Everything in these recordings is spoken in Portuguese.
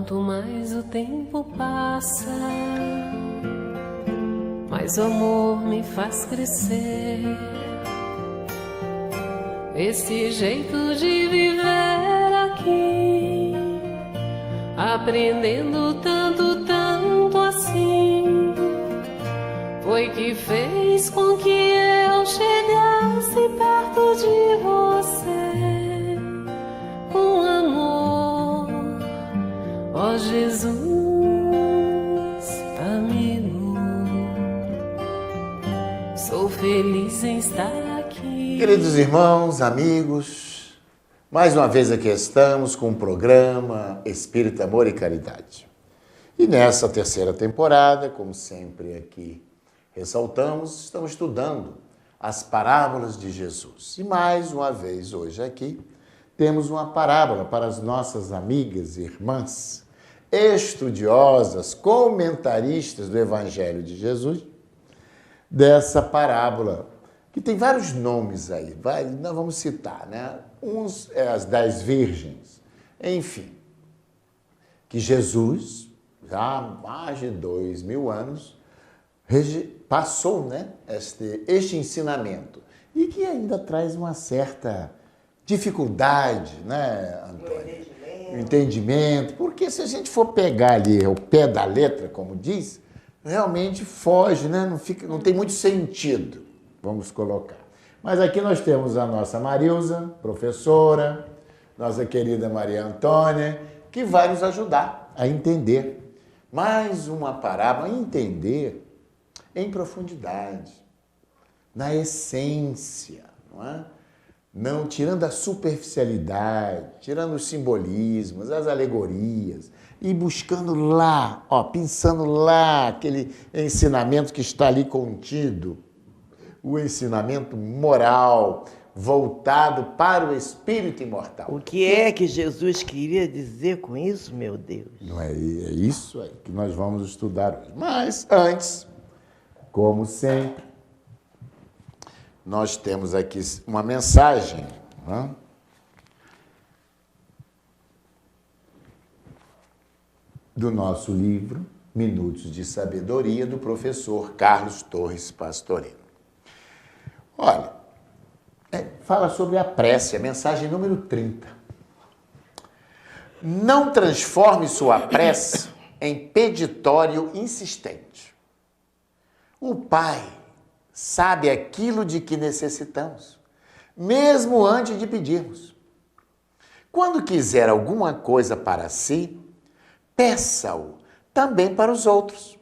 Quanto mais o tempo passa, mais o amor me faz crescer. Esse jeito de viver aqui, aprendendo tanto, tanto assim, foi que fez com que eu chegasse perto de você com amor. Ó Jesus, amigo, sou feliz em estar aqui. Queridos irmãos, amigos, mais uma vez aqui estamos com o programa Espírito, Amor e Caridade. E nessa terceira temporada, como sempre aqui ressaltamos, estamos estudando as parábolas de Jesus. E mais uma vez hoje aqui temos uma parábola para as nossas amigas e irmãs, estudiosas, comentaristas do Evangelho de Jesus, dessa parábola, que tem vários nomes aí, nós vamos citar, né? Uns é as 10 virgens, enfim, que Jesus, já há mais de 2000 anos, passou, né, este ensinamento, e que ainda traz uma certa dificuldade, né, Antônio? O entendimento, porque se a gente for pegar ali o pé da letra, como diz, realmente foge, né? Não tem muito sentido, vamos colocar. Mas aqui nós temos a nossa Marilza, professora, nossa querida Maria Antônia, que vai nos ajudar a entender mais uma parábola, entender em profundidade, na essência, não é? Não tirando a superficialidade, tirando os simbolismos, as alegorias, e buscando lá, pensando lá, aquele ensinamento que está ali contido, o ensinamento moral, voltado para o espírito imortal. O que é que Jesus queria dizer com isso, meu Deus? Não é isso aí que nós vamos estudar hoje. Mas antes, como sempre, nós temos aqui uma mensagem, né, do nosso livro Minutos de Sabedoria, do professor Carlos Torres Pastorino. Olha, fala sobre a prece, a mensagem número 30. Não transforme sua prece em peditório insistente. O Pai sabe aquilo de que necessitamos, mesmo antes de pedirmos. Quando quiser alguma coisa para si, peça-o também para os outros,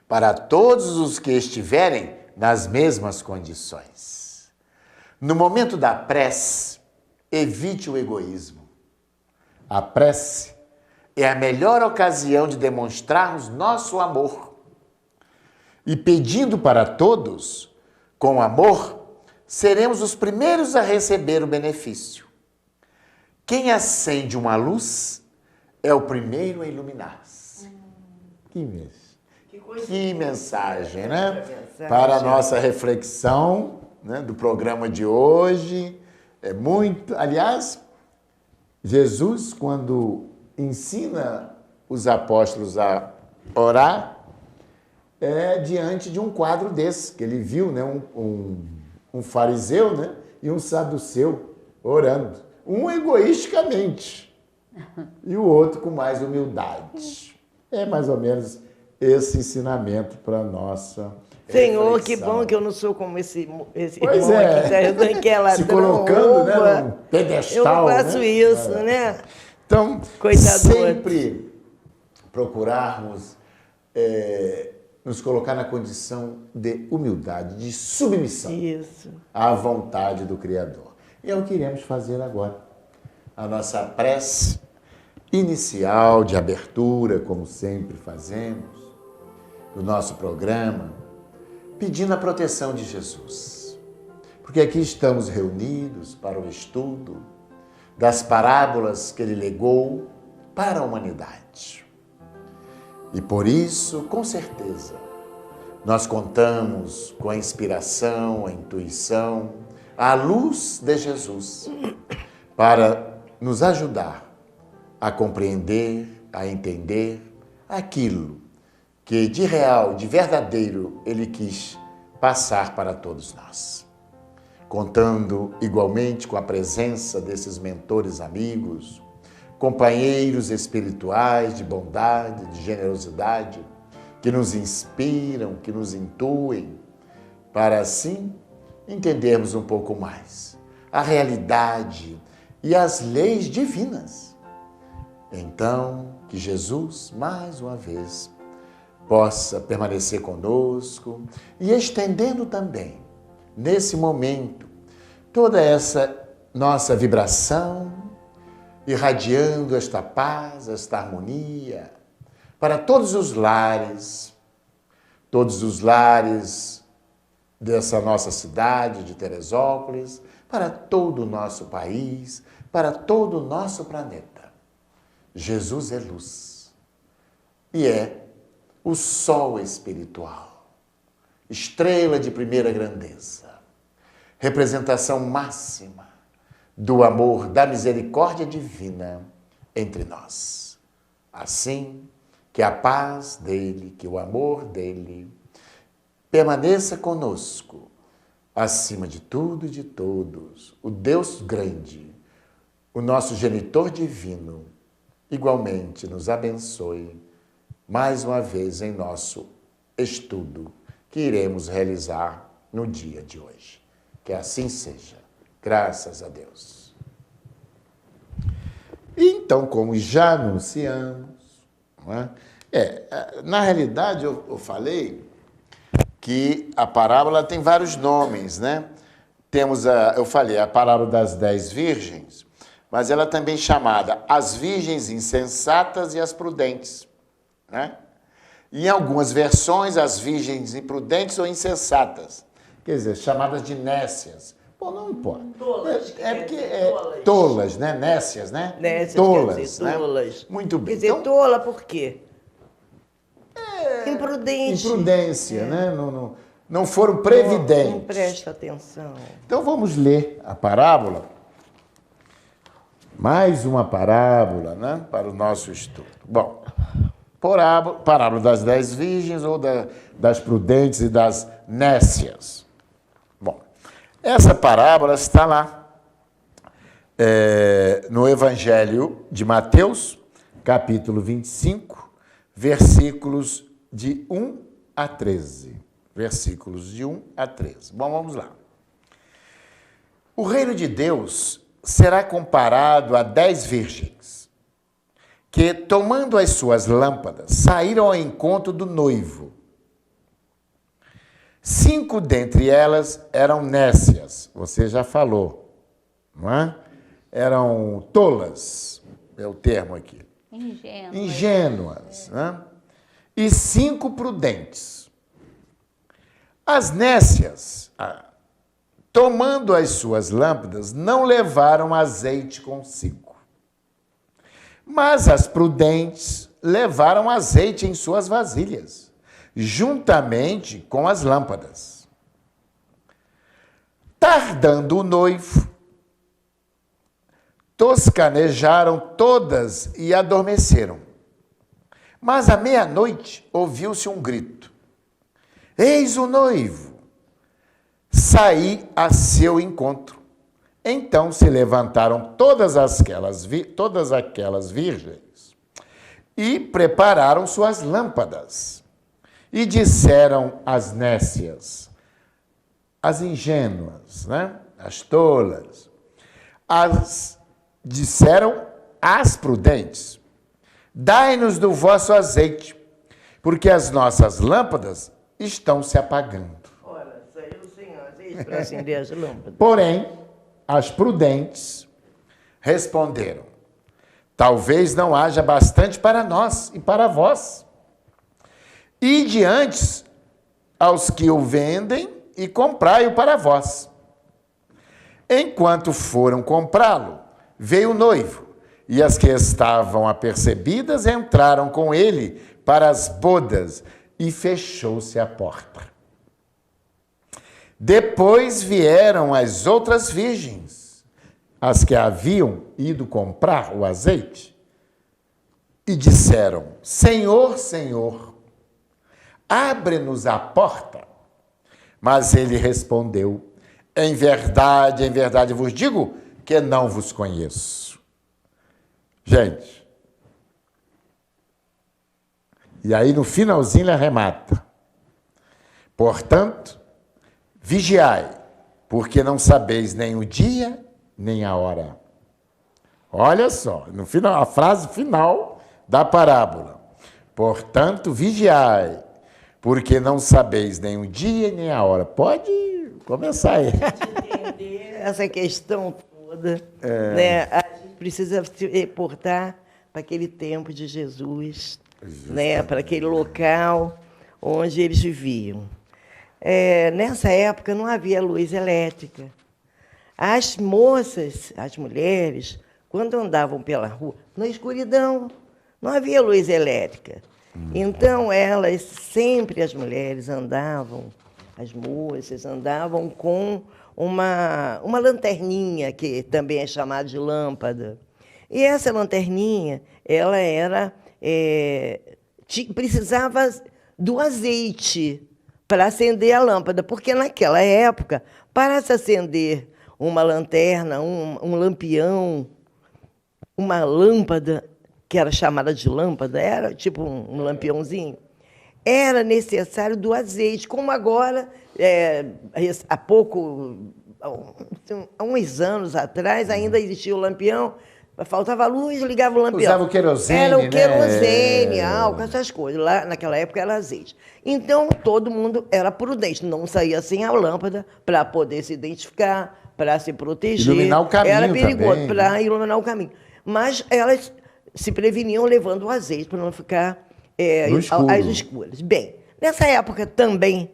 para todos os que estiverem nas mesmas condições. No momento da prece, evite o egoísmo. A prece é a melhor ocasião de demonstrarmos nosso amor. E pedindo para todos, com amor, seremos os primeiros a receber o benefício. Quem acende uma luz é o primeiro a iluminar-se. Que mensagem, né? Para a nossa reflexão, né, do programa de hoje. Aliás, Jesus, quando ensina os apóstolos a orar, diante de um quadro desse, que ele viu, né, um fariseu, né, e um saduceu orando. Um egoisticamente e o outro com mais humildade. É mais ou menos esse ensinamento para a nossa Senhor, reflexão. que bom que eu não sou como esse Pois irmão aqui, que é ladrão, se colocando, né, num Eu pedestal. não faço, né, isso, né? Então, coitado, sempre procurarmos nos colocar na condição de humildade, de submissão à vontade do Criador. E é o que iremos fazer agora. A nossa prece inicial de abertura, como sempre fazemos, do nosso programa, pedindo a proteção de Jesus. Porque aqui estamos reunidos para o estudo das parábolas que ele legou para a humanidade. E por isso, com certeza, nós contamos com a inspiração, a intuição, a luz de Jesus para nos ajudar a compreender, a entender aquilo que de real, de verdadeiro, ele quis passar para todos nós. Contando igualmente com a presença desses mentores amigos, companheiros espirituais de bondade, de generosidade, que nos inspiram, que nos intuem, para assim entendermos um pouco mais a realidade e as leis divinas. Então, que Jesus, mais uma vez, possa permanecer conosco e estendendo também, nesse momento, toda essa nossa vibração, irradiando esta paz, esta harmonia, para todos os lares dessa nossa cidade de Teresópolis, para todo o nosso país, para todo o nosso planeta. Jesus é luz e é o sol espiritual, estrela de primeira grandeza, representação máxima do amor, da misericórdia divina entre nós. Assim, que a paz dele, que o amor dele permaneça conosco, acima de tudo e de todos, o Deus grande, o nosso genitor divino, igualmente nos abençoe mais uma vez em nosso estudo que iremos realizar no dia de hoje. Que assim seja, graças a Deus. Então, como já anunciamos, não é? Na realidade eu falei que a parábola tem vários nomes, né? Temos eu falei a parábola das 10 virgens, mas ela também é chamada as virgens insensatas e as prudentes, né? Em algumas versões, as virgens imprudentes ou insensatas, quer dizer, chamadas de nécias. Pô, não importa. Tolas. Tolas, né? Nécias, né? Nécias, tolas, quer dizer, né? tolas. Muito bem. Quer dizer, Então, tola por quê? Imprudente. imprudência, né? Não foram previdentes. Não presta atenção. Então vamos ler a parábola. Mais uma parábola, né? Para o nosso estudo. Bom, parábola das 10 virgens ou das prudentes e das nécias. Bom, essa parábola está lá no Evangelho de Mateus, capítulo 25, versículos de 1 a 13. Versículos de 1 a 13. Bom, vamos lá. O reino de Deus será comparado a 10 virgens que, tomando as suas lâmpadas, saíram ao encontro do noivo. 5 dentre elas eram nécias, você já falou, não é? Eram tolas, é o termo aqui. Ingênuas, né? E 5 prudentes. As nécias, tomando as suas lâmpadas, não levaram azeite consigo. Mas as prudentes levaram azeite em suas vasilhas, juntamente com as lâmpadas. Tardando o noivo, toscanejaram todas e adormeceram. Mas à meia-noite ouviu-se um grito: eis o noivo! Saí a seu encontro. Então se levantaram todas aquelas virgens e prepararam suas lâmpadas. E disseram às nécias, as ingênuas, né? As tolas, disseram às prudentes: dai-nos do vosso azeite, porque as nossas lâmpadas estão se apagando. Ora, saiu sem azeite para acender as lâmpadas. Porém, as prudentes responderam: talvez não haja bastante para nós e para vós. Ide antes aos que o vendem e comprai-o para vós. Enquanto foram comprá-lo, veio o noivo, e as que estavam apercebidas entraram com ele para as bodas, e fechou-se a porta. Depois vieram as outras virgens, as que haviam ido comprar o azeite, e disseram: Senhor, Senhor, abre-nos a porta. Mas ele respondeu: em verdade vos digo que não vos conheço. Gente, e aí no finalzinho ele arremata: portanto, vigiai, porque não sabeis nem o dia, nem a hora. Olha só, no final, a frase final da parábola. Portanto, vigiai, porque não sabeis nem o dia, nem a hora. Pode começar aí. Entender essa questão toda, né? A gente precisa se reportar para aquele tempo de Jesus, né? Para aquele local onde eles viviam. Nessa época não havia luz elétrica. As moças, as mulheres, quando andavam pela rua, na escuridão, não havia luz elétrica. Então, elas, sempre as mulheres andavam, as moças andavam com uma lanterninha, que também é chamada de lâmpada. E essa lanterninha, ela era, precisava do azeite para acender a lâmpada, porque naquela época, para se acender uma lanterna, um lampião, uma lâmpada, que era chamada de lâmpada, era tipo um lampiãozinho, era necessário do azeite, como agora, há uns anos atrás, ainda existia o lampião, faltava luz, ligava o lampião. Usava o querosene, era o querosene, né? álcool, essas coisas. Lá, naquela época, era azeite. Então, todo mundo era prudente, não saía sem a lâmpada para poder se identificar, para se proteger. Iluminar o caminho. Era perigoso, também, para iluminar o caminho. Mas elas se preveniam levando o azeite para não ficar às escuras. Bem, nessa época também,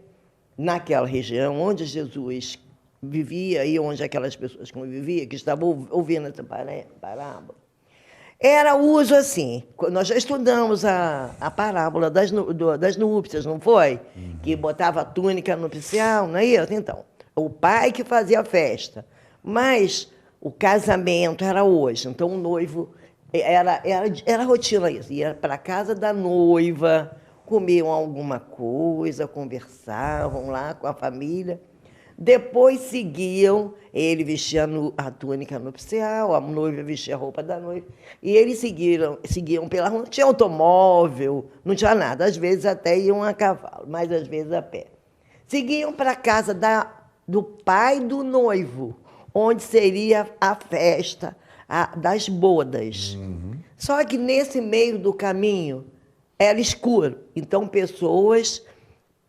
naquela região onde Jesus vivia e onde aquelas pessoas conviviam, que estavam ouvindo essa parábola, era uso assim. Nós já estudamos a parábola das núpcias, não foi? Que botava a túnica nupcial, não é isso? Então, o pai que fazia a festa, mas o casamento era hoje. Então, o noivo, era rotina isso, ia para a casa da noiva, comiam alguma coisa, conversavam lá com a família. Depois seguiam, ele vestia a túnica nupcial, a noiva vestia a roupa da noiva, e eles seguiam pela rua. Não tinha automóvel, não tinha nada. Às vezes até iam a cavalo, mas às vezes a pé. Seguiam para a casa do pai do noivo, onde seria a festa das bodas. Só que nesse meio do caminho era escuro, então pessoas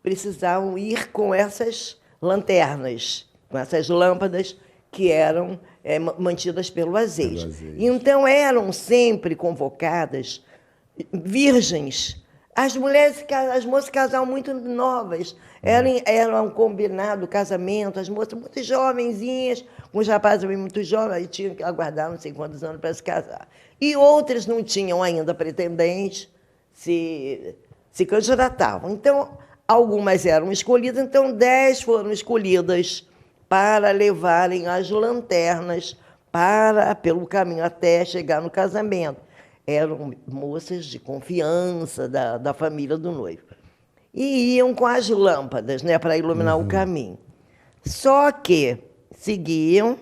precisavam ir com essas lanternas, com essas lâmpadas que eram mantidas pelo azeite. Então, eram sempre convocadas virgens. As moças casavam muito novas. Era um combinado casamento, as moças muito jovenzinhas, com os rapazes muito jovens, e tinham que aguardar não sei quantos anos para se casar. E outras não tinham ainda pretendentes, se candidatavam. Então, algumas eram escolhidas, então 10 foram escolhidas para levarem as lanternas pelo caminho até chegar no casamento. Eram moças de confiança da família do noivo. E iam com as lâmpadas, né, para iluminar o caminho. Só que seguiam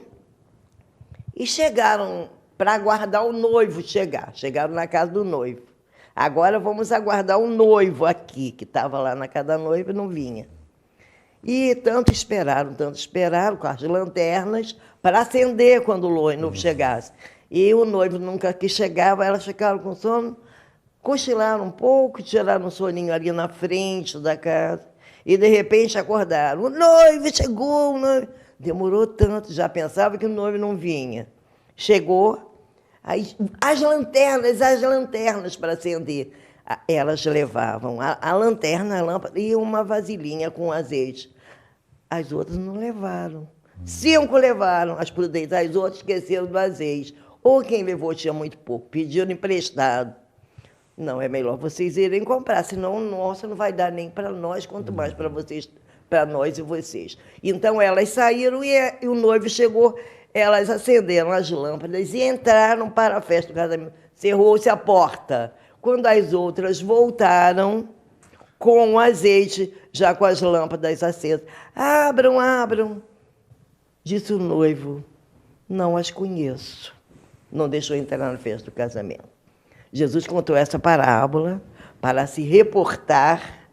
e chegaram para aguardar o noivo chegar. Chegaram na casa do noivo. Agora vamos aguardar o noivo aqui, que estava lá na casa da noiva e não vinha. E tanto esperaram com as lanternas para acender quando o noivo chegasse. E o noivo nunca que chegava, elas ficaram com sono, cochilaram um pouco, tiraram um soninho ali na frente da casa e, de repente, acordaram. O noivo chegou, o noivo. Demorou tanto, já pensava que o noivo não vinha. Chegou. Aí, as lanternas para acender. Elas levavam a lanterna, a lâmpada e uma vasilhinha com azeite. As outras não levaram. 5 levaram, as prudentes, as outras esqueceram do azeite. Ou quem levou tinha muito pouco, pediram emprestado. Não, é melhor vocês irem comprar, senão nossa não vai dar nem para nós, quanto mais para vocês, para nós e vocês. Então elas saíram e o noivo chegou. Elas acenderam as lâmpadas e entraram para a festa do casamento. Cerrou-se a porta. Quando as outras voltaram com o azeite, já com as lâmpadas acesas. Abram, abram. Disse o noivo, não as conheço. Não deixou entrar na festa do casamento. Jesus contou essa parábola para se reportar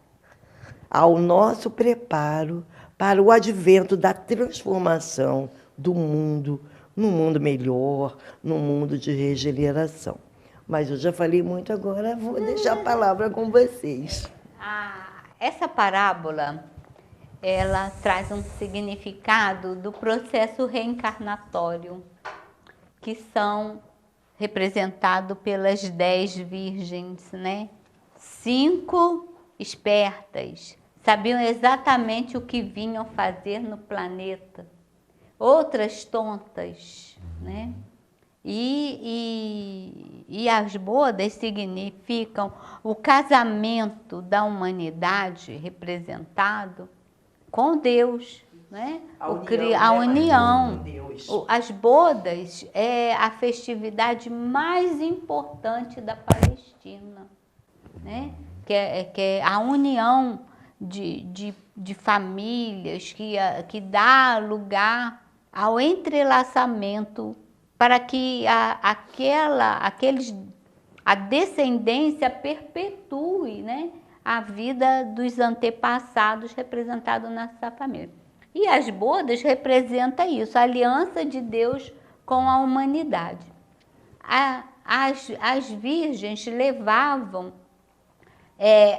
ao nosso preparo para o advento da transformação do mundo, num mundo melhor, num mundo de regeneração. Mas eu já falei muito agora, vou deixar a palavra com vocês. Essa parábola, ela traz um significado do processo reencarnatório, que são representados pelas 10 virgens, né? 5 espertas, sabiam exatamente o que vinham fazer no planeta. Outras tontas, né? E as bodas significam o casamento da humanidade representado com Deus, né? A união. Com Deus. As bodas é a festividade mais importante da Palestina, né? Que é a união de famílias que dá lugar ao entrelaçamento para que a descendência perpetue, né, a vida dos antepassados representados nessa família. E as bodas representam isso, a aliança de Deus com a humanidade. As virgens levavam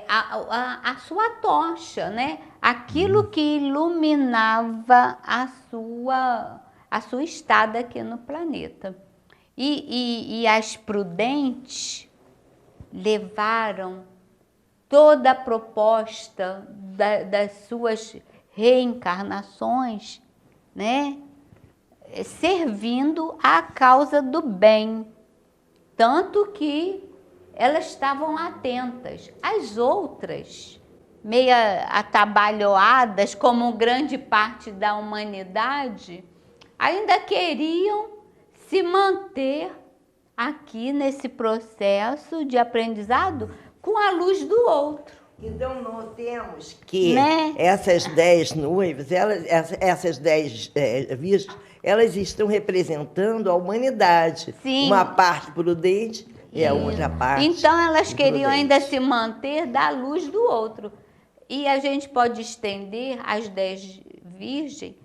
a sua tocha, né? Aquilo que iluminava a sua estada aqui no planeta. E as prudentes levaram toda a proposta das suas reencarnações, né? Servindo à causa do bem. Tanto que elas estavam atentas. As outras, meio atabalhoadas, como grande parte da humanidade, ainda queriam se manter aqui nesse processo de aprendizado com a luz do outro. Então, nós temos que, né, essas 10 noivas, essas 10 virgens, elas estão representando a humanidade. Sim. Uma parte prudente e a outra parte. Então, elas queriam ainda se manter da luz do outro. E a gente pode estender as 10 virgens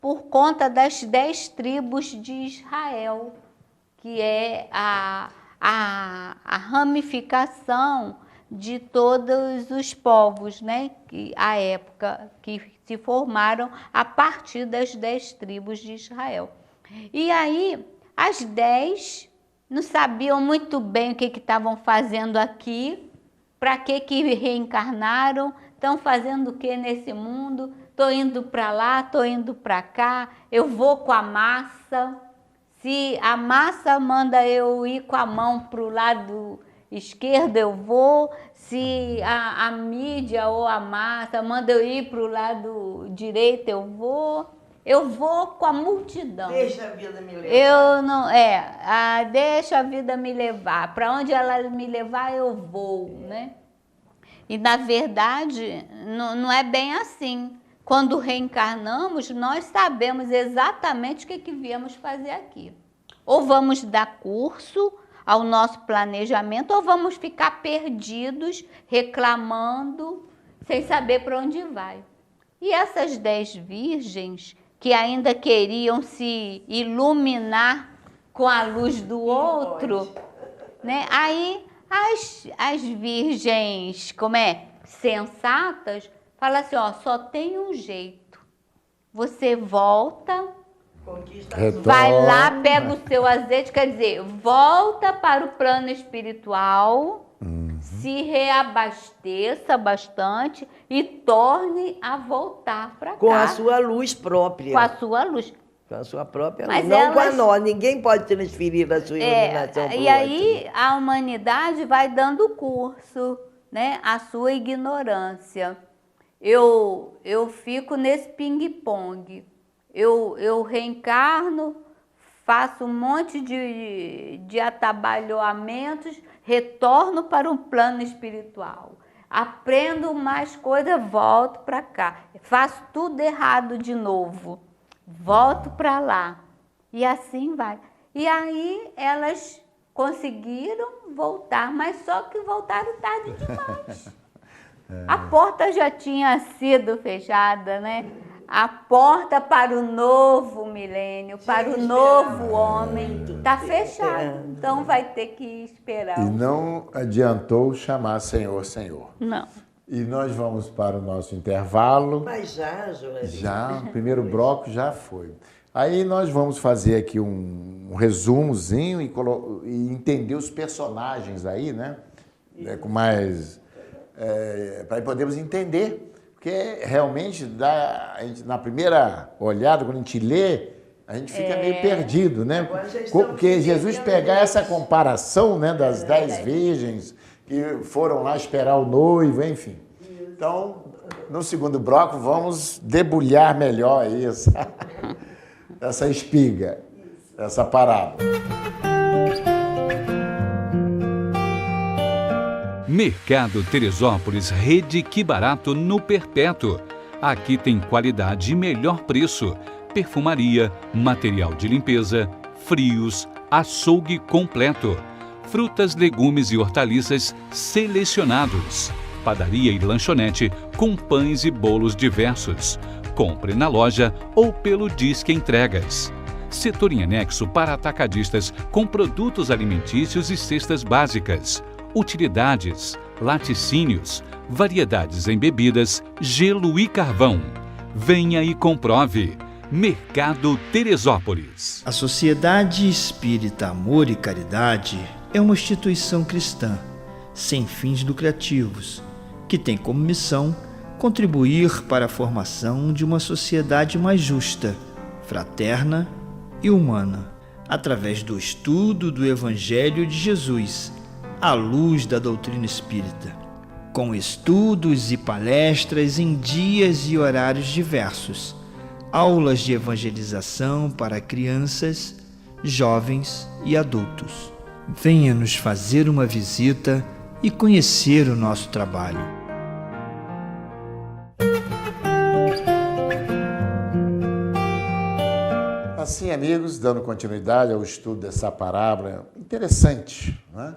por conta das 10 tribos de Israel, que é a ramificação de todos os povos, né? A época que se formaram a partir das 10 tribos de Israel. E aí, as 10 não sabiam muito bem o que estavam fazendo aqui, para que reencarnaram, estão fazendo o que nesse mundo, estou indo para lá, estou indo para cá, eu vou com a massa. Se a massa manda eu ir com a mão para o lado esquerdo, eu vou. Se a mídia ou a massa manda eu ir para o lado direito, eu vou. Eu vou com a multidão. Deixa a vida me levar. Eu não, deixa a vida me levar. Para onde ela me levar, eu vou, né? E, na verdade, não é bem assim. Quando reencarnamos, nós sabemos exatamente o que viemos fazer aqui. Ou vamos dar curso ao nosso planejamento, ou vamos ficar perdidos, reclamando, sem saber para onde vai. E essas 10 virgens, que ainda queriam se iluminar com a luz do outro, né? Aí as virgens, sensatas, falam assim, só tem um jeito. Você volta, vai lá, pega o seu azeite, quer dizer, volta para o plano espiritual, se reabasteça bastante e torne a voltar para cá. Com a sua luz própria. Com a sua luz. Com a sua própria luz. Não com a nossa. Ninguém pode transferir a sua iluminação para o E aí a humanidade vai dando curso, né, à sua ignorância. Eu fico nesse ping-pong. Eu reencarno, faço um monte de atabalhoamentos, retorno para um plano espiritual. Aprendo mais coisas, volto para cá. Faço tudo errado de novo, volto para lá. E assim vai. E aí elas conseguiram voltar, mas só que voltaram tarde demais. A porta já tinha sido fechada, né? A porta para o novo milênio, para o novo homem, está fechada. Então vai ter que esperar. E não adiantou chamar Senhor, Senhor. Não. E nós vamos para o nosso intervalo. Mas já, Joana. Já, o primeiro bloco já foi. Aí nós vamos fazer aqui um resumozinho e entender os personagens aí, né? Com mais... para podermos entender. Porque realmente, na primeira olhada, quando a gente lê, a gente fica meio perdido, né? Porque Jesus pegar essa comparação, né, das 10 virgens que foram lá esperar o noivo, enfim. Então, no segundo bloco, vamos debulhar melhor aí essa espiga, essa parábola. Mercado Teresópolis, Rede Que Barato no Perpétuo. Aqui tem qualidade e melhor preço. Perfumaria, material de limpeza, frios, açougue completo. Frutas, legumes e hortaliças selecionados. Padaria e lanchonete com pães e bolos diversos. Compre na loja ou pelo Disque Entregas. Setor em anexo para atacadistas com produtos alimentícios e cestas básicas. Utilidades, laticínios, variedades em bebidas, gelo e carvão. Venha e comprove. Mercado Teresópolis. A Sociedade Espírita Amor e Caridade é uma instituição cristã, sem fins lucrativos, que tem como missão contribuir para a formação de uma sociedade mais justa, fraterna e humana, através do estudo do Evangelho de Jesus, à luz da doutrina espírita, com estudos e palestras em dias e horários diversos, aulas de evangelização para crianças, jovens e adultos. Venha nos fazer uma visita e conhecer o nosso trabalho. Assim, amigos, dando continuidade ao estudo dessa parábola interessante, né?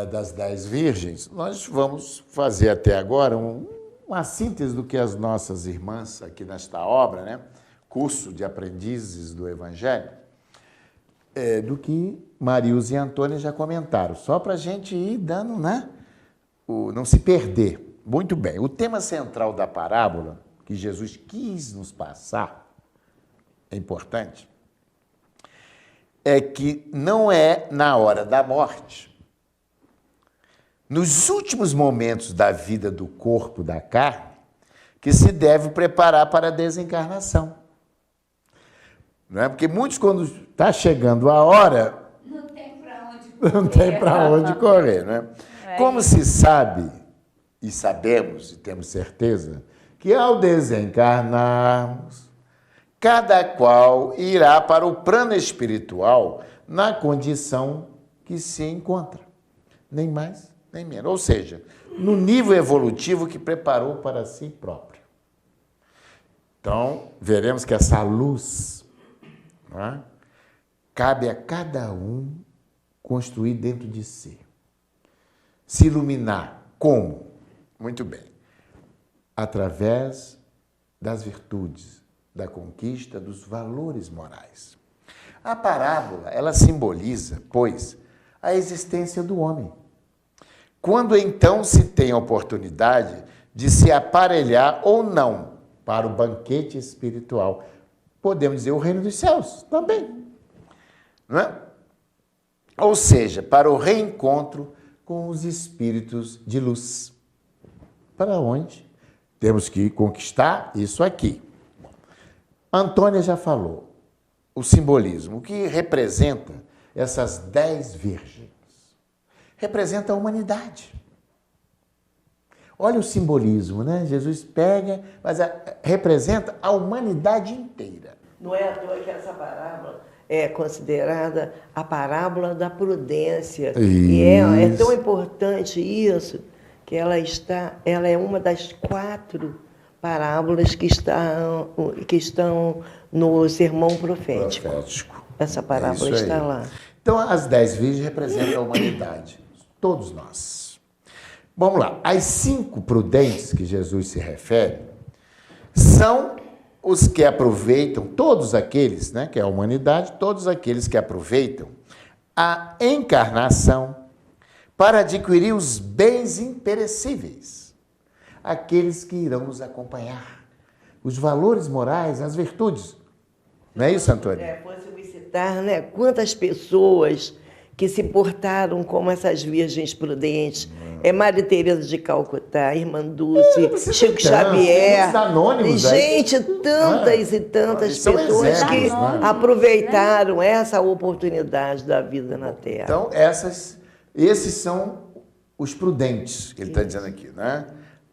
Das 10 virgens, nós vamos fazer até agora uma síntese do que as nossas irmãs aqui nesta obra, né? Curso de Aprendizes do Evangelho, do que Marilza e Antônia já comentaram, só para a gente ir dando, né? Não se perder. Muito bem, o tema central da parábola, que Jesus quis nos passar, é importante, é que não é na hora da morte, nos últimos momentos da vida do corpo da carne, que se deve preparar para a desencarnação. Não é? Porque muitos, quando está chegando a hora, Não tem para onde correr. não tem para onde correr. Não é? Como se sabe, e sabemos, e temos certeza, que ao desencarnarmos, cada qual irá para o plano espiritual na condição que se encontra. Nem mais, nem menos. Ou seja, no nível evolutivo que preparou para si próprio. Então, veremos que essa luz, não é? Cabe a cada um construir dentro de si. Se iluminar. Como? Muito bem. Através das virtudes, da conquista dos valores morais. A parábola, ela simboliza, pois, a existência do homem. Quando então se tem a oportunidade de se aparelhar ou não para o banquete espiritual, podemos dizer o reino dos céus também, não é? Ou seja, para o reencontro com os espíritos de luz. Para onde? Temos que conquistar isso aqui. Antônia já falou, o simbolismo, o que representa essas 10 virgens. Representa a humanidade. Olha o simbolismo, né? Jesus pega, mas representa a humanidade inteira. Não é à toa que essa parábola é considerada a parábola da prudência. E é tão importante isso que ela é uma das 4 parábolas que estão no sermão profético. Essa parábola está lá. Então, as 10 virgens representam a humanidade, todos nós. Vamos lá. As 5 prudentes que Jesus se refere são os que aproveitam, todos aqueles, né, que é a humanidade, todos aqueles que aproveitam a encarnação para adquirir os bens imperecíveis, aqueles que irão nos acompanhar, os valores morais, as virtudes. Não é isso, Antônio? Fosse me citar, né, quantas pessoas que se portaram como essas virgens prudentes, Maria Teresa de Calcutá, Irmã Dulce, Chico Xavier, anônimos, gente, tantas e tantas pessoas que aproveitaram essa oportunidade da vida na Terra. Então, esses são os prudentes, que ele está dizendo aqui, né?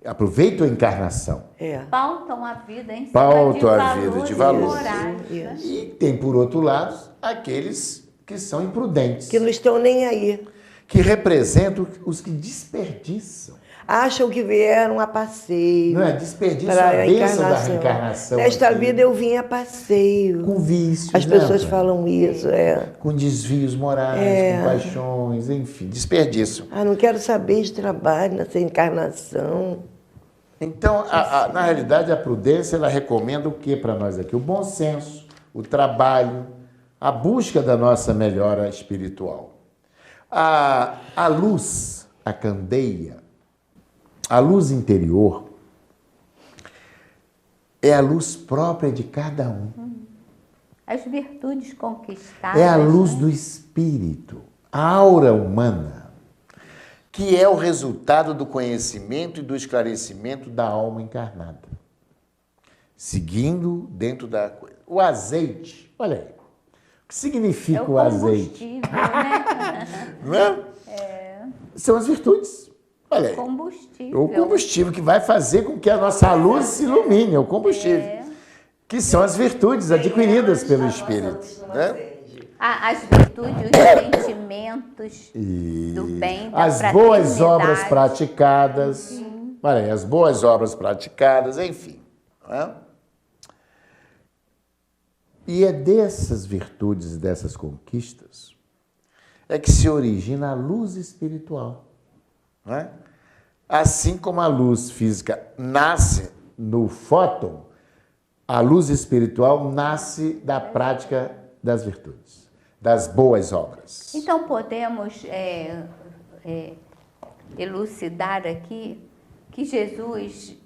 Aproveitam a encarnação. Pautam a vida em cima de valores morais. Né? E tem, por outro lado, aqueles que são imprudentes. Que não estão nem aí. Que representam os que desperdiçam. Acham que vieram a passeio. Não é? Desperdiçam a bênção da reencarnação. Nesta aqui. vida eu vim a passeio. Com vícios. As pessoas falam isso, Com desvios morais, com paixões, enfim, desperdício. Não quero saber de trabalho nessa encarnação. Então, na realidade, a prudência, ela recomenda o que para nós aqui? O bom senso, o trabalho, a busca da nossa melhora espiritual. A luz, a candeia, a luz interior é a luz própria de cada um. As virtudes conquistadas. É a luz do espírito, a aura humana, que é o resultado do conhecimento e do esclarecimento da alma encarnada. Seguindo dentro da coisa. O azeite, olha aí. O que significa o azeite? Né? Não é? São as virtudes. Olha aí. Combustível. O combustível que vai fazer com que a nossa luz se ilumine, é o combustível. Que são as virtudes adquiridas pelo Espírito. Né? As virtudes, os sentimentos do bem, da as boas obras praticadas. Olha aí, as boas obras praticadas, enfim. Não é? E é dessas virtudes, dessas conquistas, é que se origina a luz espiritual. Não é? Assim como a luz física nasce no fóton, a luz espiritual nasce da prática das virtudes, das boas obras. Então podemos elucidar aqui que Jesus,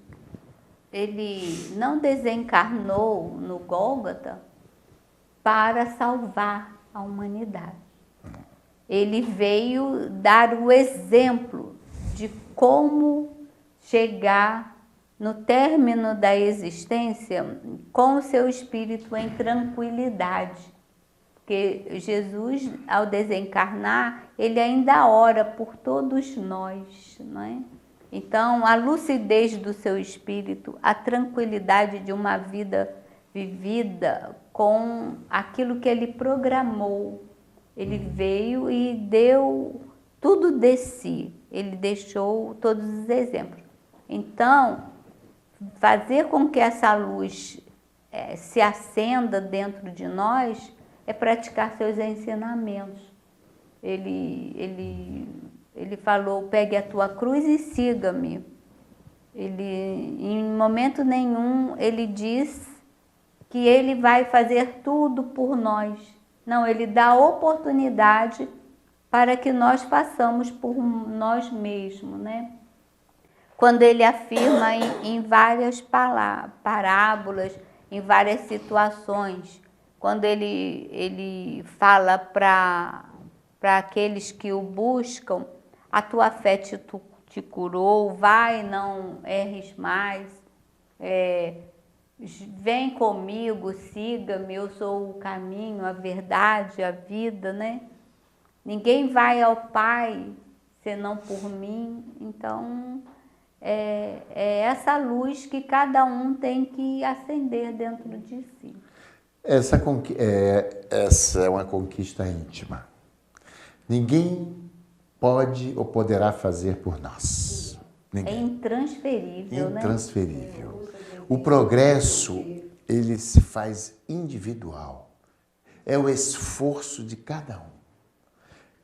ele não desencarnou no Gólgota para salvar a humanidade. Ele veio dar o exemplo de como chegar no término da existência com o seu espírito em tranquilidade. Porque Jesus, ao desencarnar, ele ainda ora por todos nós, não é? Então, a lucidez do seu espírito, a tranquilidade de uma vida vivida com aquilo que ele programou. Ele veio e deu tudo de si. Ele deixou todos os exemplos. Então, fazer com que essa luz se acenda dentro de nós é praticar seus ensinamentos. Ele falou, pegue a tua cruz e siga-me. Em momento nenhum, ele diz que ele vai fazer tudo por nós. Não, ele dá oportunidade para que nós façamos por nós mesmos, né? Quando ele afirma em várias parábolas, em várias situações, quando ele fala para aqueles que o buscam, a tua fé te curou, vai, não erres mais, vem comigo, siga-me, eu sou o caminho, a verdade, a vida, né? Ninguém vai ao Pai senão por mim. Então, é essa luz que cada um tem que acender dentro de si. Essa é uma conquista íntima. Ninguém pode ou poderá fazer por nós. Ninguém. É intransferível, né? Intransferível. O progresso, ele se faz individual. É o esforço de cada um.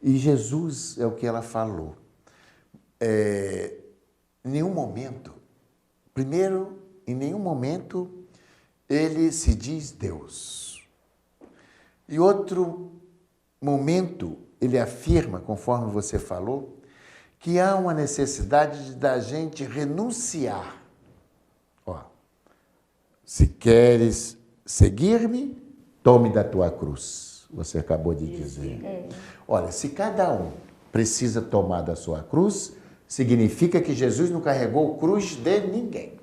E Jesus é o que ela falou. Em nenhum momento, primeiro, em nenhum momento, ele se diz Deus. E outro momento, ele afirma, conforme você falou, que há uma necessidade da gente renunciar. Ó, se queres seguir-me, tome da tua cruz. Você acabou de dizer. Olha, se cada um precisa tomar da sua cruz, significa que Jesus não carregou cruz de ninguém.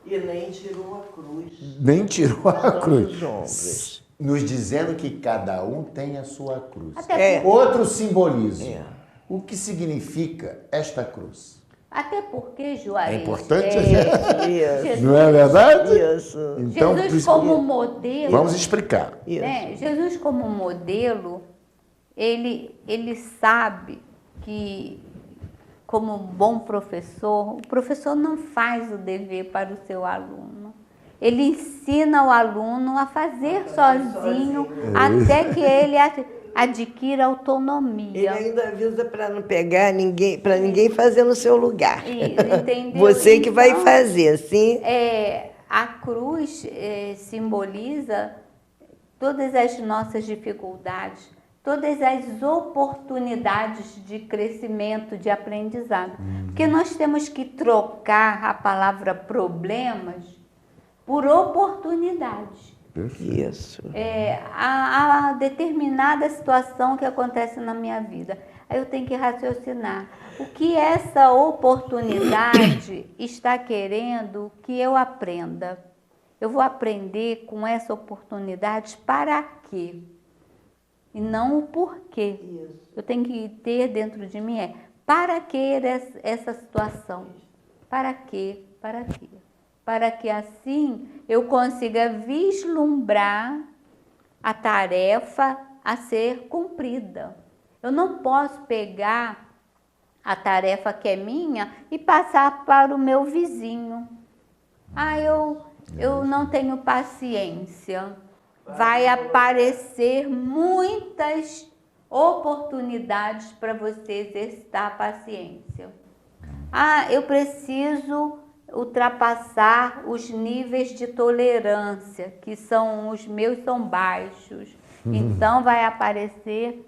E nem tirou a cruz. Nem tirou a cruz. Dos ombros. Nos dizendo que cada um tem a sua cruz. Até Outro simbolismo. O que significa esta cruz? Até porque, Juarez... É importante, Isso. não é verdade? Isso. Então, Jesus como modelo... vamos explicar. Né? Jesus como modelo, ele sabe que, como um bom professor, o professor não faz o dever para o seu aluno. Ele ensina o aluno a fazer sozinho até que ele adquira autonomia. Ele ainda avisa para não pegar ninguém, para ninguém fazer no seu lugar. Entendeu? Você que vai Então, fazer, sim? A cruz simboliza todas as nossas dificuldades, todas as oportunidades de crescimento, de aprendizado. Porque nós temos que trocar a palavra problemas por oportunidades. Isso. A determinada situação que acontece na minha vida. Aí eu tenho que raciocinar. O que essa oportunidade está querendo que eu aprenda? Eu vou aprender com essa oportunidade para quê? E não o porquê. Eu tenho que ter dentro de mim para que essa situação? Para quê? Para quê? Para que assim eu consiga vislumbrar a tarefa a ser cumprida. Eu não posso pegar a tarefa que é minha e passar para o meu vizinho. Eu não tenho paciência. Vai aparecer muitas oportunidades para você exercitar a paciência. Eu preciso ultrapassar os níveis de tolerância, que os meus são baixos. Então vai aparecer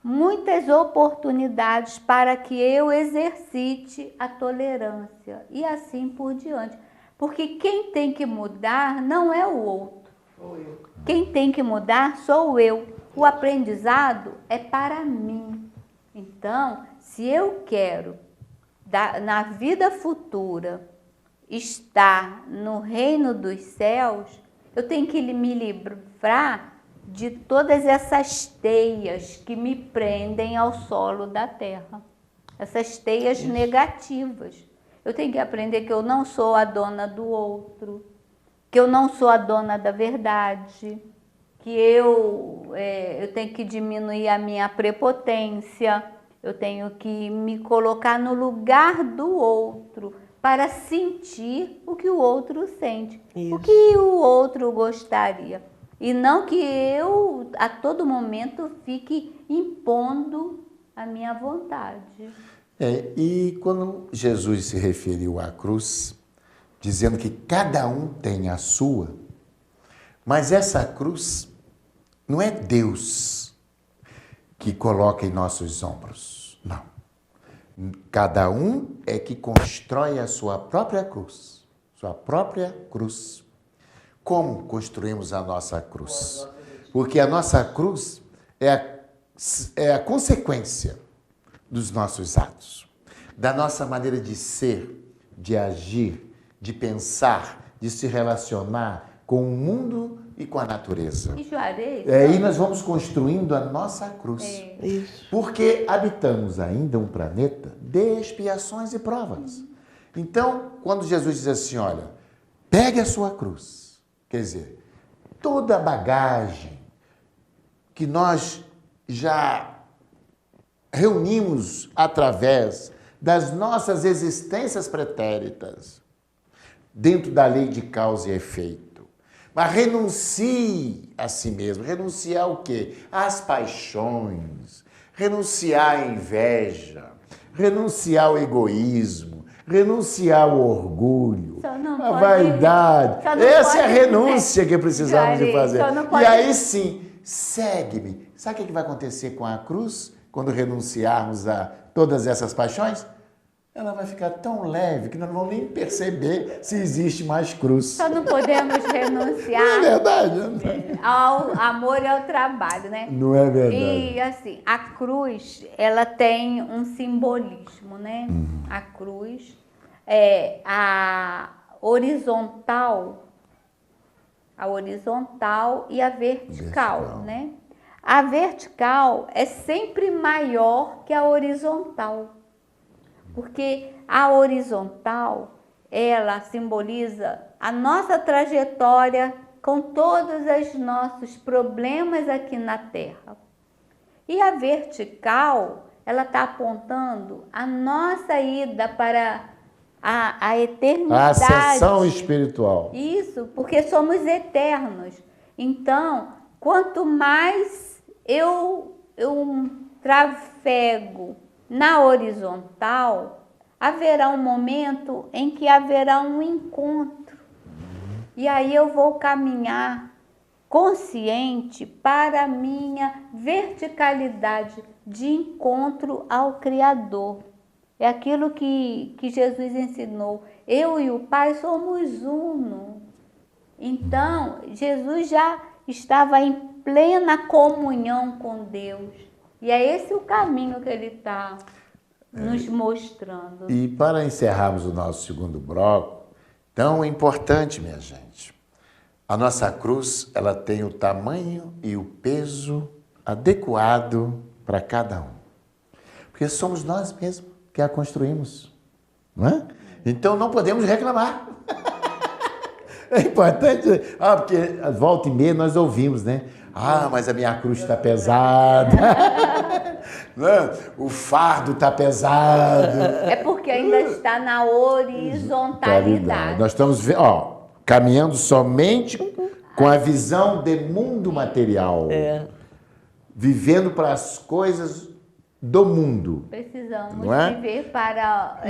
muitas oportunidades para que eu exercite a tolerância e assim por diante. Porque quem tem que mudar não é o outro. Quem tem que mudar sou eu. O aprendizado é para mim. Então, se eu quero, na vida futura, estar no reino dos céus, eu tenho que me livrar de todas essas teias que me prendem ao solo da terra. Essas teias negativas. Eu tenho que aprender que eu não sou a dona do outro, que eu não sou a dona da verdade, que eu tenho que diminuir a minha prepotência, eu tenho que me colocar no lugar do outro, para sentir o que o outro sente, o que o outro gostaria. E não que eu, a todo momento, fique impondo a minha vontade. E quando Jesus se referiu à cruz, dizendo que cada um tem a sua, mas essa cruz não é Deus que coloca em nossos ombros, não. Cada um é que constrói a sua própria cruz. Sua própria cruz. Como construímos a nossa cruz? Porque a nossa cruz é a consequência dos nossos atos. Da nossa maneira de ser, de agir, de pensar, de se relacionar com o mundo e com a natureza. E Juarez? Aí nós vamos construindo a nossa cruz. Isso. Porque habitamos ainda um planeta de expiações e provas. Então, quando Jesus diz assim, olha, pegue a sua cruz, quer dizer, toda a bagagem que nós já reunimos através das nossas existências pretéritas, dentro da lei de causa e efeito. Mas renuncie a si mesmo. Renunciar ao quê? Às paixões, renunciar à inveja, renunciar ao egoísmo, renunciar ao orgulho, à vaidade. Essa é a renúncia que precisamos de fazer. E aí sim, segue-me. Sabe o que vai acontecer com a cruz quando renunciarmos a todas essas paixões? Ela vai ficar tão leve que nós não vamos nem perceber se existe mais cruz. Só não podemos renunciar Não é verdade? ao amor e ao trabalho, né? Não é verdade. E assim, a cruz, ela tem um simbolismo, né? A cruz é a horizontal e a vertical, né? A vertical é sempre maior que a horizontal. Porque a horizontal, ela simboliza a nossa trajetória com todos os nossos problemas aqui na Terra. E a vertical, ela está apontando a nossa ida para a eternidade. A ascensão espiritual. Isso, porque somos eternos. Então, quanto mais eu trafego na horizontal, haverá um momento em que haverá um encontro. E aí eu vou caminhar consciente para a minha verticalidade de encontro ao Criador. É aquilo que Jesus ensinou. Eu e o Pai somos uno. Então, Jesus já estava em plena comunhão com Deus. E é esse o caminho que ele está nos mostrando. E para encerrarmos o nosso segundo bloco, tão importante, minha gente, a nossa cruz, ela tem o tamanho e o peso adequado para cada um. Porque somos nós mesmos que a construímos, não é? Então não podemos reclamar. É importante, porque volta e meia nós ouvimos, né? Mas a minha cruz está pesada. O fardo está pesado. É porque ainda está na horizontalidade. Nós estamos caminhando somente com a visão de mundo material. Vivendo para as coisas do mundo. Precisamos viver para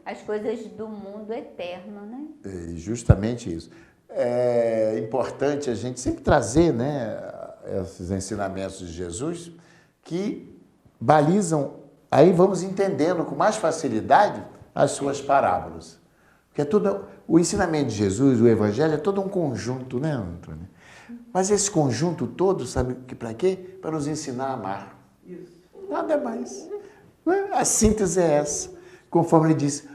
as coisas do mundo eterno, né? Justamente isso. É importante a gente sempre trazer, né, esses ensinamentos de Jesus que balizam, aí vamos entendendo com mais facilidade as suas parábolas. Porque o ensinamento de Jesus, o Evangelho, é todo um conjunto, né, Antônio? Mas esse conjunto todo, sabe para quê? Para nos ensinar a amar. Isso. Nada mais. A síntese é essa. Conforme ele disse,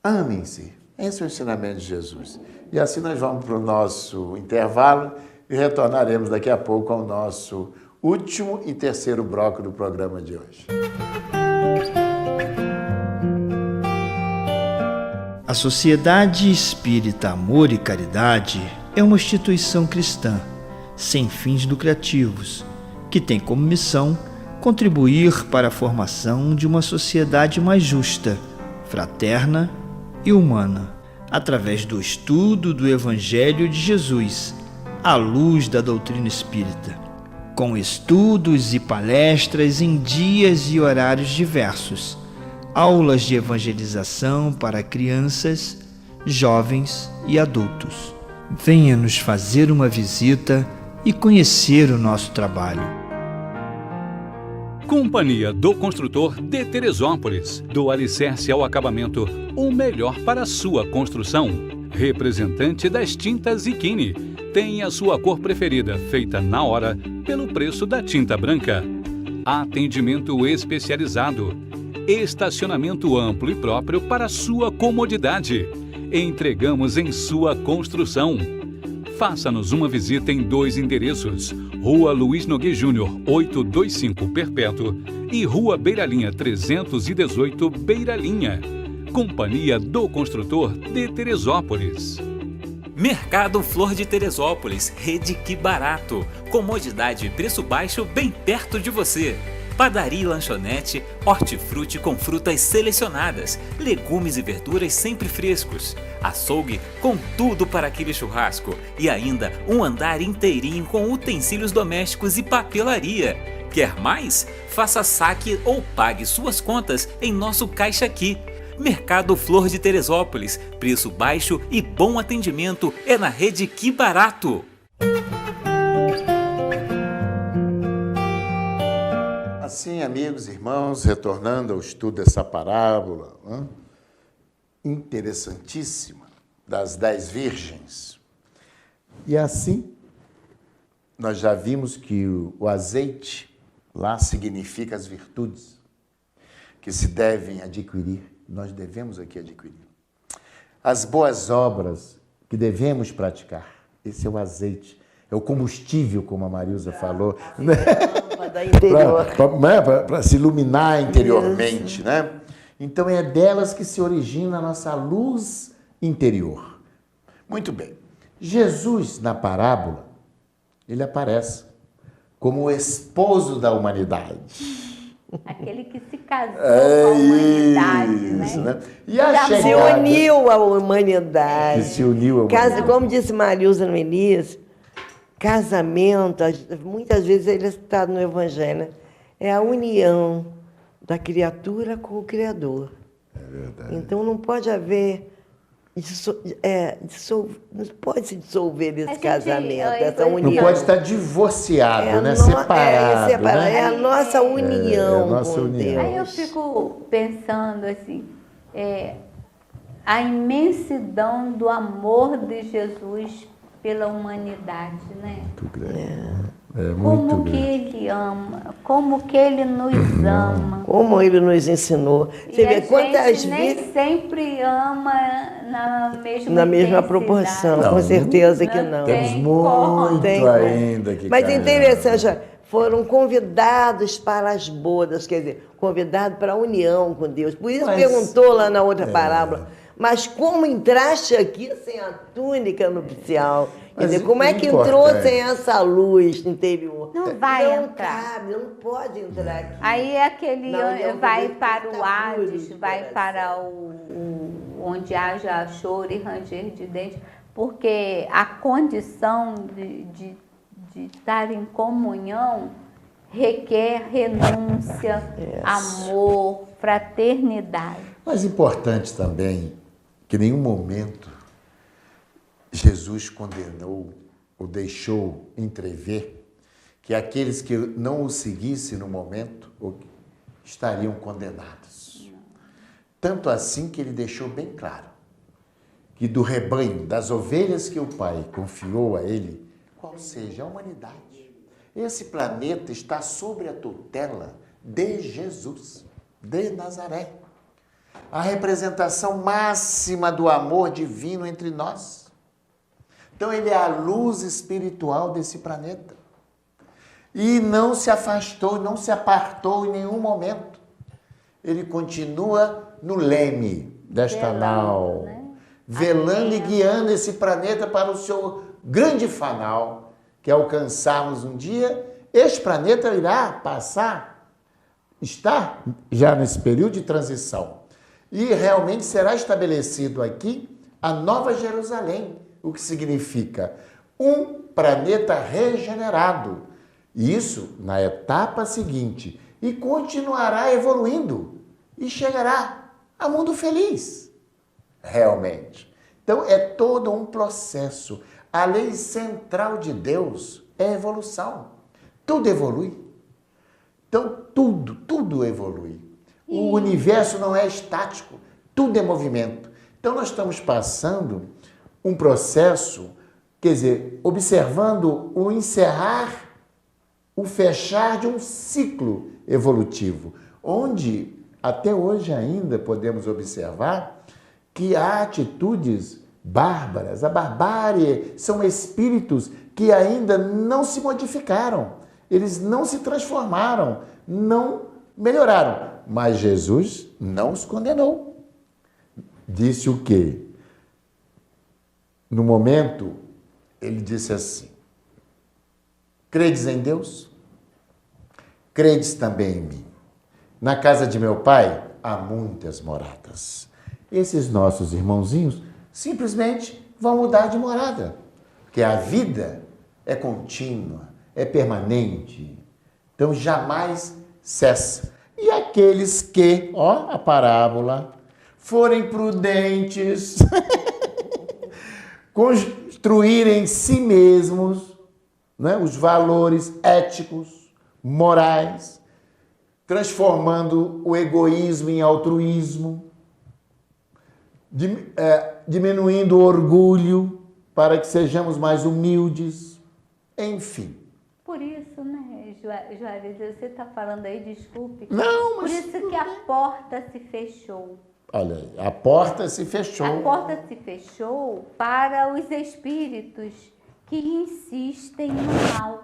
amem-se. Esse é o ensinamento de Jesus. E assim nós vamos para o nosso intervalo e retornaremos daqui a pouco ao nosso último e terceiro bloco do programa de hoje. A Sociedade Espírita Amor e Caridade é uma instituição cristã, sem fins lucrativos, que tem como missão contribuir para a formação de uma sociedade mais justa, fraterna e humana, através do estudo do Evangelho de Jesus, à luz da doutrina espírita, com estudos e palestras em dias e horários diversos, aulas de evangelização para crianças, jovens e adultos. Venha nos fazer uma visita e conhecer o nosso trabalho. Companhia do Construtor de Teresópolis. Do alicerce ao acabamento, o melhor para a sua construção. Representante das tintas Iquine. Tem a sua cor preferida, feita na hora, pelo preço da tinta branca. Atendimento especializado. Estacionamento amplo e próprio para sua comodidade. Entregamos em sua construção. Faça-nos uma visita em 2 endereços. Rua Luiz Nogueira Júnior, 825 Perpétuo e Rua Beira-Linha 318 Beira-Linha. Companhia do Construtor de Teresópolis. Mercado Flor de Teresópolis, rede Que Barato. Comodidade e preço baixo bem perto de você. Padaria e lanchonete, hortifruti com frutas selecionadas, legumes e verduras sempre frescos, açougue com tudo para aquele churrasco e ainda um andar inteirinho com utensílios domésticos e papelaria. Quer mais? Faça saque ou pague suas contas em nosso Caixa Aqui. Mercado Flor de Teresópolis, preço baixo e bom atendimento é na rede Que Barato. Assim, amigos e irmãos, retornando ao estudo dessa parábola, interessantíssima, das 10 virgens. E assim, nós já vimos que o azeite lá significa as virtudes que se devem adquirir, nós devemos aqui adquirir. As boas obras que devemos praticar, esse é o azeite, é o combustível, como a Marilza falou, né? Para se iluminar interiormente, né? Então é delas que se origina a nossa luz interior. Muito bem. Jesus, na parábola, ele aparece como o esposo da humanidade. Aquele que se casou com a humanidade, né? E a chegada... Se uniu à humanidade. Se uniu à humanidade. Como disse Marilza no início, casamento, muitas vezes ele está no Evangelho, né? É a união da criatura com o Criador. É verdade. Então não pode haver... não pode se dissolver esse casamento, essa união. Não pode estar divorciado, né? Separado. Né? É a nossa união a nossa com união. Deus. Aí eu fico pensando assim, a imensidão do amor de Jesus pela humanidade, né? Muito grande. Como que ele ama, como que ele nos ama. Como ele nos ensinou. Você vê quantas nem vezes... sempre ama na mesma proporção, Não, com certeza que não. Temos muito ainda que Mas caminhar. interessante, foram convidados para as bodas, quer dizer, convidados para a união com Deus. Por isso perguntou lá na outra parábola, mas como entraste aqui sem a túnica nupcial? Quer dizer, como é que entrou sem essa luz interior? Não vai entrar. Cabe, não pode entrar aqui. Aí aquele vai para o Hades, vai para onde haja choro e ranger de dentes, porque a condição de estar em comunhão requer renúncia, amor, fraternidade. Mas importante também que em nenhum momento Jesus condenou ou deixou entrever que aqueles que não o seguissem no momento estariam condenados. Tanto assim que ele deixou bem claro que do rebanho, das ovelhas que o Pai confiou a ele, qual seja a humanidade, esse planeta está sob a tutela de Jesus, de Nazaré. A representação máxima do amor divino entre nós. Então ele é a luz espiritual desse planeta. E não se afastou, não se apartou em nenhum momento. Ele continua no leme desta nau, velando e guiando esse planeta para o seu grande fanal, que é alcançarmos um dia. Este planeta irá passar, está já nesse período de transição. E realmente será estabelecido aqui a Nova Jerusalém, o que significa um planeta regenerado. Isso na etapa seguinte. E continuará evoluindo e chegará a mundo feliz, realmente. Então é todo um processo. A lei central de Deus é a evolução. Tudo evolui. Então tudo evolui. O universo não é estático, tudo é movimento. Então nós estamos passando um processo, quer dizer, observando o encerrar, o fechar de um ciclo evolutivo, onde até hoje ainda podemos observar que há atitudes bárbaras. A barbárie são espíritos que ainda não se modificaram, eles não se transformaram, não melhoraram. Mas Jesus não os condenou. Disse o quê? no momento, ele disse assim: credes em Deus? Credes também em mim. Na casa de meu pai há muitas moradas. Esses nossos irmãozinhos simplesmente vão mudar de morada, porque a vida é contínua, é permanente, então jamais cessa. E aqueles que, ó, a parábola, forem prudentes, construírem em si mesmos, né, os valores éticos, morais, transformando o egoísmo em altruísmo, diminuindo o orgulho para que sejamos mais humildes, enfim. Por isso, né, Juarez, você está falando aí, desculpe. Não, mas... Por isso que a porta se fechou. Olha aí, a porta se fechou. A porta se fechou para os espíritos que insistem no mal.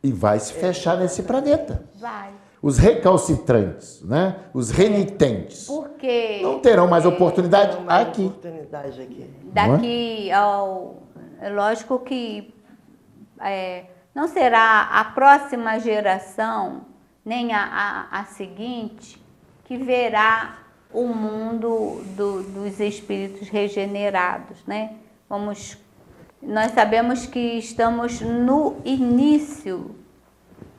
E vai se fechar nesse planeta. Vai. Os recalcitrantes, né? Os renitentes. Porque... não terão mais oportunidade aqui. Oportunidade aqui. Daqui ao... É lógico que não será a próxima geração, nem a seguinte, que verá o mundo dos espíritos regenerados, né? Nós sabemos que estamos no início,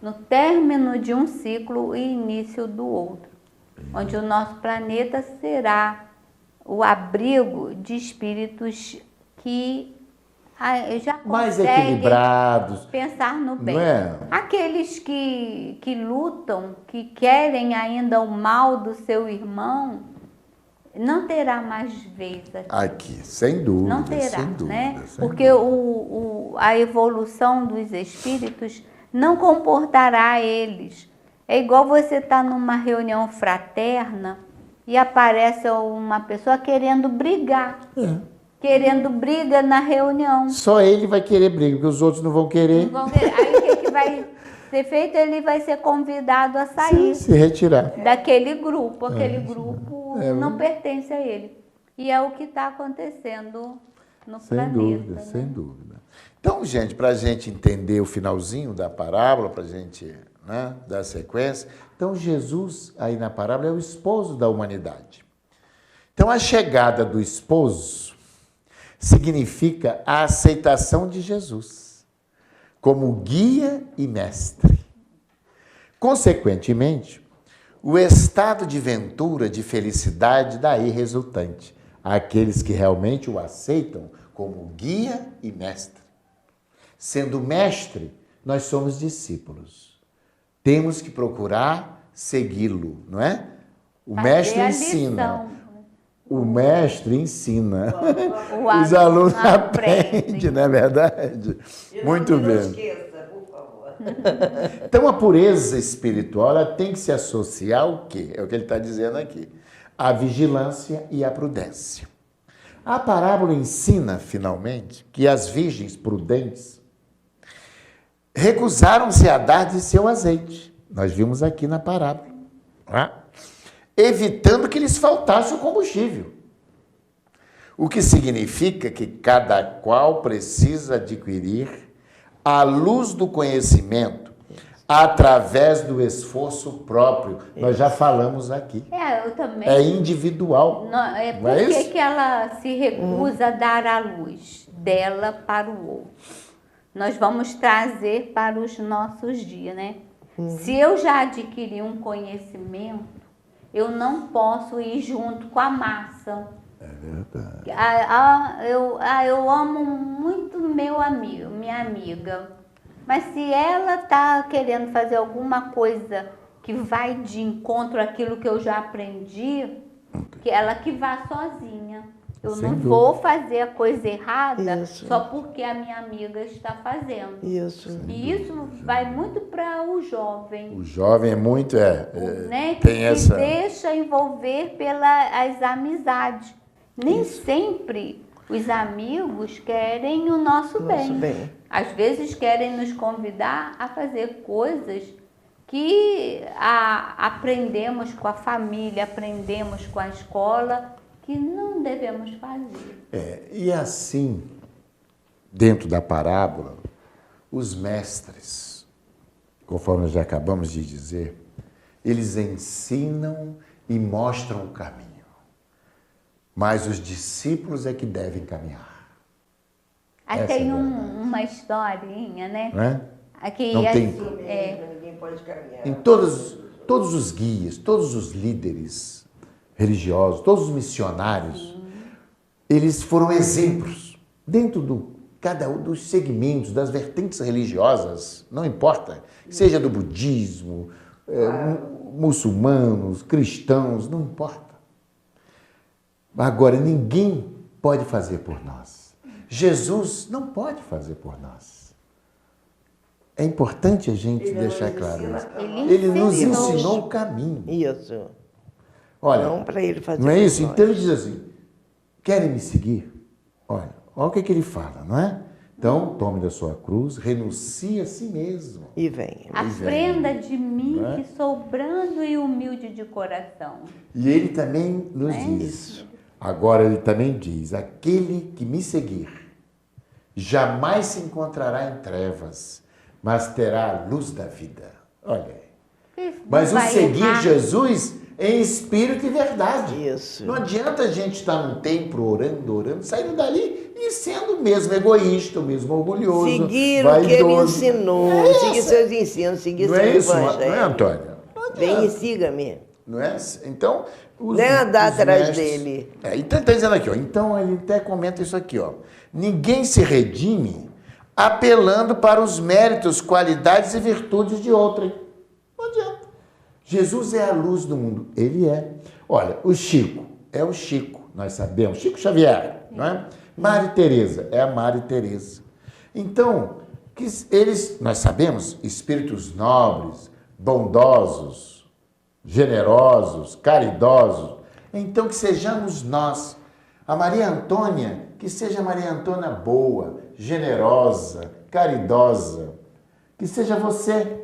no término de um ciclo e início do outro, onde o nosso planeta será o abrigo de espíritos que já mais conseguem equilibrados, pensar no bem. não é? Aqueles que lutam, que querem ainda o mal do seu irmão, não terá mais vez aqui, sem dúvida. não terá, sem dúvida, né? sem Porque dúvida. A evolução dos espíritos não comportará eles. É igual você estar numa reunião fraterna e aparece uma pessoa querendo brigar. Querendo briga na reunião. Só ele vai querer briga, porque os outros não vão querer. Não vão querer. Aí o que vai ser feito? Ele vai ser convidado a sair. Se retirar. Daquele grupo. Aquele grupo não pertence a ele. E é o que está acontecendo no planeta. Sem dúvida, né? sem dúvida. Então, gente, para a gente entender o finalzinho da parábola, para a gente, né, dar sequência, então Jesus, aí na parábola, é o esposo da humanidade. Então, a chegada do esposo significa a aceitação de Jesus como guia e mestre. Consequentemente, o estado de ventura, de felicidade, daí resultante àqueles que realmente o aceitam como guia e mestre. Sendo mestre, nós somos discípulos. Temos que procurar segui-lo, não é? O mestre ensina. O mestre ensina. Os alunos aprendem, não é verdade? Muito bem. Não esqueça, por favor. Então, a pureza espiritual ela tem que se associar ao quê? É o que ele está dizendo aqui. A vigilância e a prudência. A parábola ensina, finalmente, que as virgens prudentes recusaram-se a dar de seu azeite. Nós vimos aqui na parábola. Evitando que lhes faltasse o combustível. O que significa que cada qual precisa adquirir a luz do conhecimento através do esforço próprio. Nós já falamos aqui. Eu também. É individual. Por que ela se recusa a dar a luz dela para o outro? Nós vamos trazer para os nossos dias, né? Se eu já adquiri um conhecimento, eu não posso ir junto com a massa. É verdade. Eu amo muito meu amigo, minha amiga. Mas se ela está querendo fazer alguma coisa que vai de encontro àquilo que eu já aprendi, que ela que vá sozinha. Eu não vou fazer a coisa errada só porque a minha amiga está fazendo. Isso. E isso vai muito para o jovem. O jovem é muito... né? Tem que se deixa envolver pelas amizades. Nem sempre os amigos querem o nosso bem. Às vezes querem nos convidar a fazer coisas que aprendemos com a família, aprendemos com a escola, que não devemos fazer. E assim, dentro da parábola, os mestres, conforme nós já acabamos de dizer, eles ensinam e mostram o caminho. Mas os discípulos é que devem caminhar. Aí tem uma historinha, né? Não é? Aqui, Não tem. Ninguém pode caminhar. Em todos os guias, todos os líderes religiosos, todos os missionários, eles foram exemplos dentro do cada um dos segmentos, das vertentes religiosas, não importa, seja do budismo, muçulmanos, cristãos, não importa. Agora, ninguém pode fazer por nós. Jesus não pode fazer por nós. É importante a gente deixar claro isso. Ele nos ensinou o caminho. Isso. Olha, não para ele fazer. Não é isso? Nós. Então ele diz assim: querem me seguir? Olha o que ele fala, não é? Então, tome da sua cruz, renuncie a si mesmo. E venha. Aprenda de mim, Não é? que sou brando e humilde de coração. E ele também nos diz, agora ele também diz, aquele que me seguir jamais se encontrará em trevas, mas terá a luz da vida. Olha aí. Mas o vai seguir errar. Jesus em espírito e verdade. Isso. Não adianta a gente estar num templo orando, saindo dali e sendo o mesmo egoísta, o mesmo orgulhoso, Seguir o que ele vaidoso. ensinou, É seguir essa. seus ensinos, seguir Não seu é isso, evangelho. não é, Antônia? Não Vem adianta. e siga-me. Não é? Então, os, Nem andar os atrás mestres- dele. Então, está dizendo aqui, ó. Então, ele até comenta isso aqui, ó. Ninguém se redime apelando para os méritos, qualidades e virtudes de outrem. Não adianta. Jesus é a luz do mundo. Ele é. Olha, o Chico é o Chico, nós sabemos. Chico Xavier, não é? Maria Teresa é a Maria Teresa. Então, que eles, nós sabemos, espíritos nobres, bondosos, generosos, caridosos. Então, que sejamos nós. A Maria Antônia, que seja a Maria Antônia boa, generosa, caridosa. Que seja você.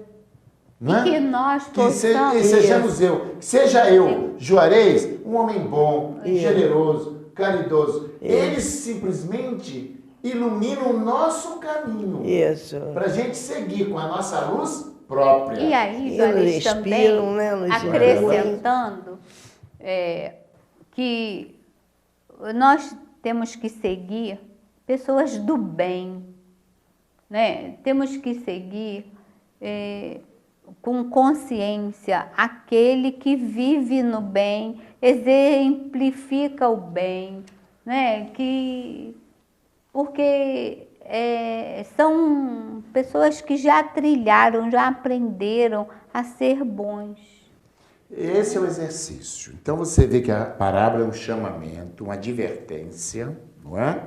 Não é? Que nós Que possamos... sejamos eu. Seja eu, Juarez, um homem bom, generoso, caridoso. Eles simplesmente iluminam o nosso caminho. Isso. Para a gente seguir com a nossa luz própria. E aí, E Juarez, nos também, inspiram, né, nos acrescentando que nós temos que seguir pessoas do bem, né? Temos que seguir com consciência aquele que vive no bem, exemplifica o bem, né? Porque são pessoas que já trilharam, já aprenderam a ser bons. Esse é o exercício. Então você vê que a parábola é um chamamento, uma advertência, não é?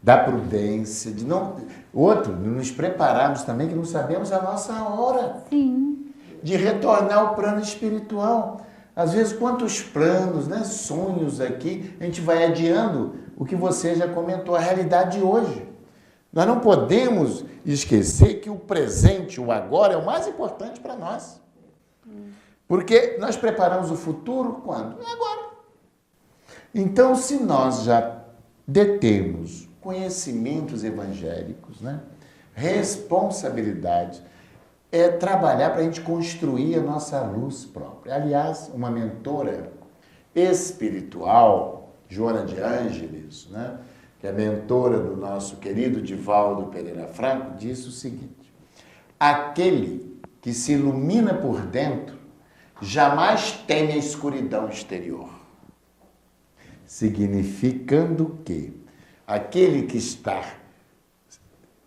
Da prudência, de não. Outro, de nos prepararmos também, que não sabemos a nossa hora. Sim. De retornar ao plano espiritual. Às vezes, quantos planos, né, sonhos aqui, a gente vai adiando o que você já comentou, a realidade de hoje. Nós não podemos esquecer que o presente, o agora, é o mais importante para nós. Porque nós preparamos o futuro quando? Agora. Então, se nós já detemos conhecimentos evangélicos, né, responsabilidade, é trabalhar para a gente construir a nossa luz própria. Aliás, uma mentora espiritual, Joana de Ângeles, né, que é mentora do nosso querido Divaldo Pereira Franco, disse o seguinte: aquele que se ilumina por dentro jamais teme a escuridão exterior. Significando que aquele que está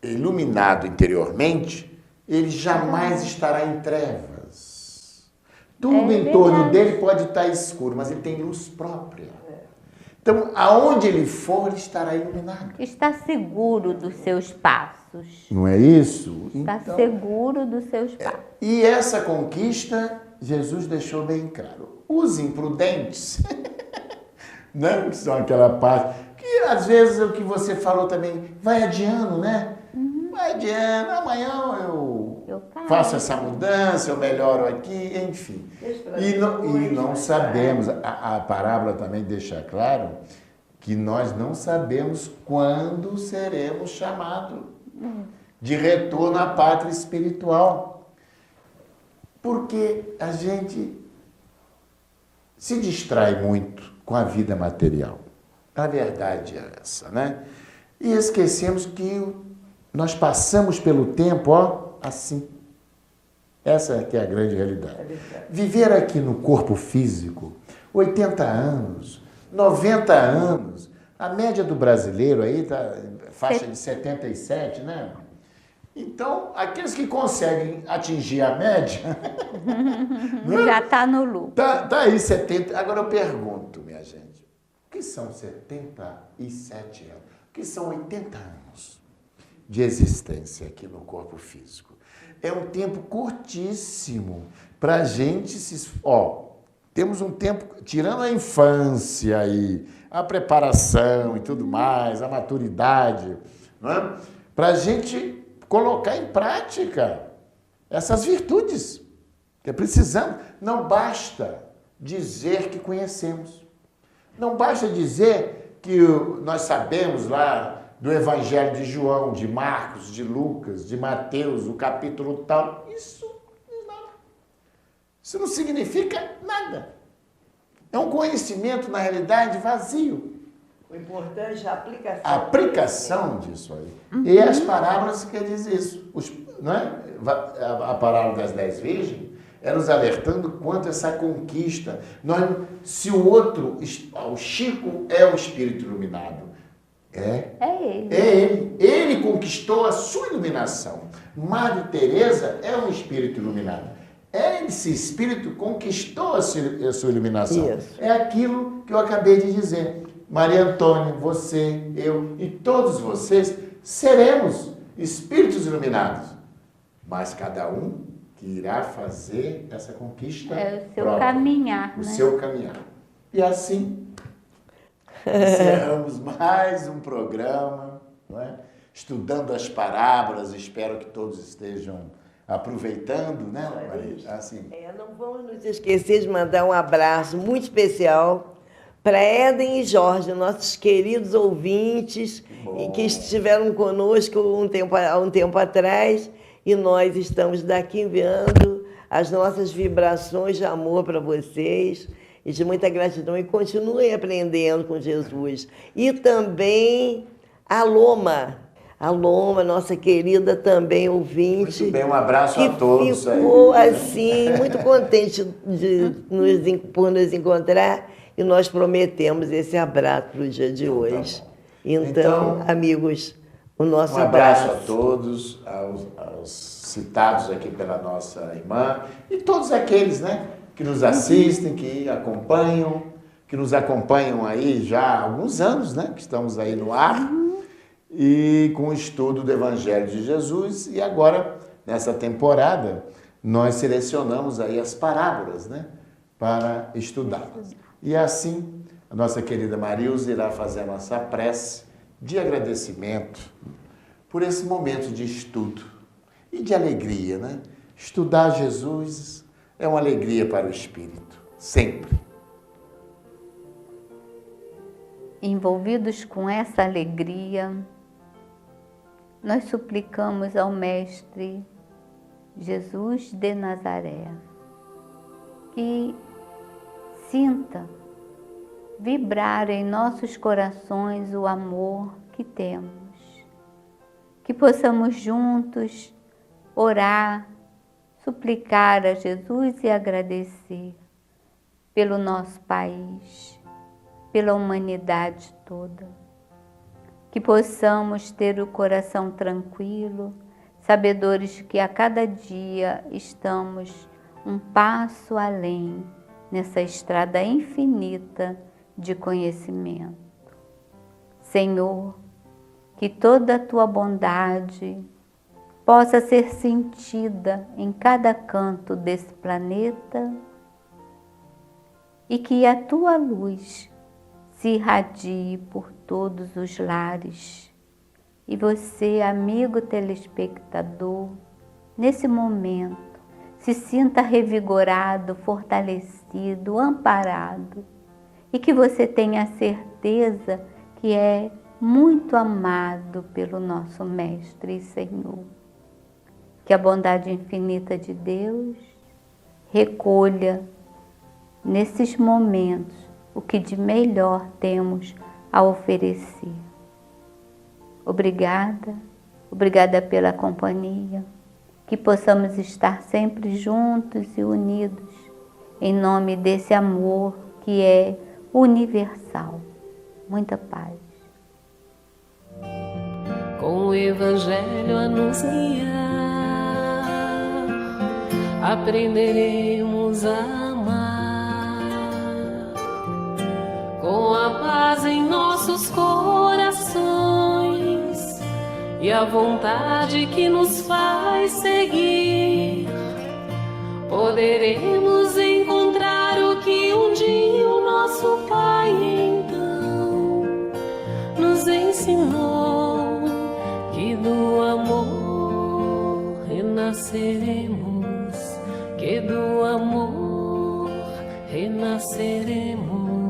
iluminado interiormente, ele jamais estará em trevas. Tudo em torno dele pode estar escuro, mas ele tem luz própria. Então, aonde ele for, ele estará iluminado. Está seguro dos seus passos. Não é isso? Está Então, seguro dos seus passos. e essa conquista, Jesus deixou bem claro. Os imprudentes, não que são aquela parte, que às vezes é o que você falou também, vai adiando, né? Vai adiando, amanhã eu faço essa mudança, eu melhoro aqui, enfim. E não sabemos, a parábola também deixa claro que nós não sabemos quando seremos chamados de retorno à pátria espiritual. Porque a gente se distrai muito com a vida material. A verdade é essa, né? E esquecemos que nós passamos pelo tempo, assim. Essa que é a grande realidade. Viver aqui no corpo físico, 80 anos, 90 anos, a média do brasileiro aí está faixa de 77, né? Então, aqueles que conseguem atingir a média... Já está no lucro. Tá aí 70. Agora eu pergunto, minha gente, o que são 77 anos? O que são 80 anos de existência aqui no corpo físico? É um tempo curtíssimo para a gente se... temos um tempo, tirando a infância e a preparação e tudo mais, a maturidade, não é? Para a gente colocar em prática essas virtudes que precisamos. Não basta dizer que conhecemos. Não basta dizer que nós sabemos lá do Evangelho de João, de Marcos, de Lucas, de Mateus, o capítulo tal. Isso não significa nada. É um conhecimento, na realidade, vazio. O importante é a aplicação. A aplicação disso aí. E as parábolas quer dizer isso. Não é? A parábola das 10 virgens é nos alertando quanto essa conquista. Se o outro, o Chico é o espírito iluminado. É ele. É ele. Ele conquistou a sua iluminação. Madre Teresa é um espírito iluminado. Esse espírito conquistou a sua iluminação. Isso. É aquilo que eu acabei de dizer. Maria Antônia, você, eu e todos vocês seremos espíritos iluminados. Mas cada um que irá fazer essa conquista o seu própria, caminhar. O seu caminhar. E assim, encerramos mais um programa, não é? Estudando as parábolas. Espero que todos estejam aproveitando, né, Maria? Assim. Não vamos nos esquecer de mandar um abraço muito especial para Éden e Jorge, nossos queridos ouvintes, que estiveram conosco há um tempo atrás, e nós estamos daqui enviando as nossas vibrações de amor para vocês e de muita gratidão. E continuem aprendendo com Jesus. E também a Loma, nossa querida também ouvinte. Muito bem, um abraço a todos. Ficou assim, muito contente por nos encontrar. E nós prometemos esse abraço para o dia de hoje. Então, amigos, o nosso abraço. Um abraço a todos, aos citados aqui pela nossa irmã, e todos aqueles, né, que nos assistem, que nos acompanham aí já há alguns anos, né, que estamos aí no ar, e com o estudo do Evangelho de Jesus. E agora, nessa temporada, nós selecionamos aí as parábolas, né, para estudá-las. E assim, a nossa querida Marilza irá fazer a nossa prece de agradecimento por esse momento de estudo e de alegria, né? Estudar Jesus é uma alegria para o espírito, sempre. Envolvidos com essa alegria, nós suplicamos ao Mestre Jesus de Nazaré que sinta vibrar em nossos corações o amor que temos, que possamos juntos orar, suplicar a Jesus e agradecer pelo nosso país, pela humanidade toda, que possamos ter o coração tranquilo, sabedores que a cada dia estamos um passo além nessa estrada infinita de conhecimento. Senhor, que toda a tua bondade possa ser sentida em cada canto desse planeta e que a tua luz se irradie por todos os lares. E você, amigo telespectador, nesse momento, se sinta revigorado, fortalecido, amparado e que você tenha a certeza que é muito amado pelo nosso Mestre e Senhor. Que a bondade infinita de Deus recolha nesses momentos o que de melhor temos a oferecer. Obrigada, obrigada pela companhia, que possamos estar sempre juntos e unidos em nome desse amor que é universal. Muita paz. Com o Evangelho a nos guiar, aprenderemos a amar. Com a paz em nossos corações e a vontade que nos faz seguir, poderemos encontrar o que um dia o nosso Pai então nos ensinou, que do amor renasceremos, que do amor renasceremos.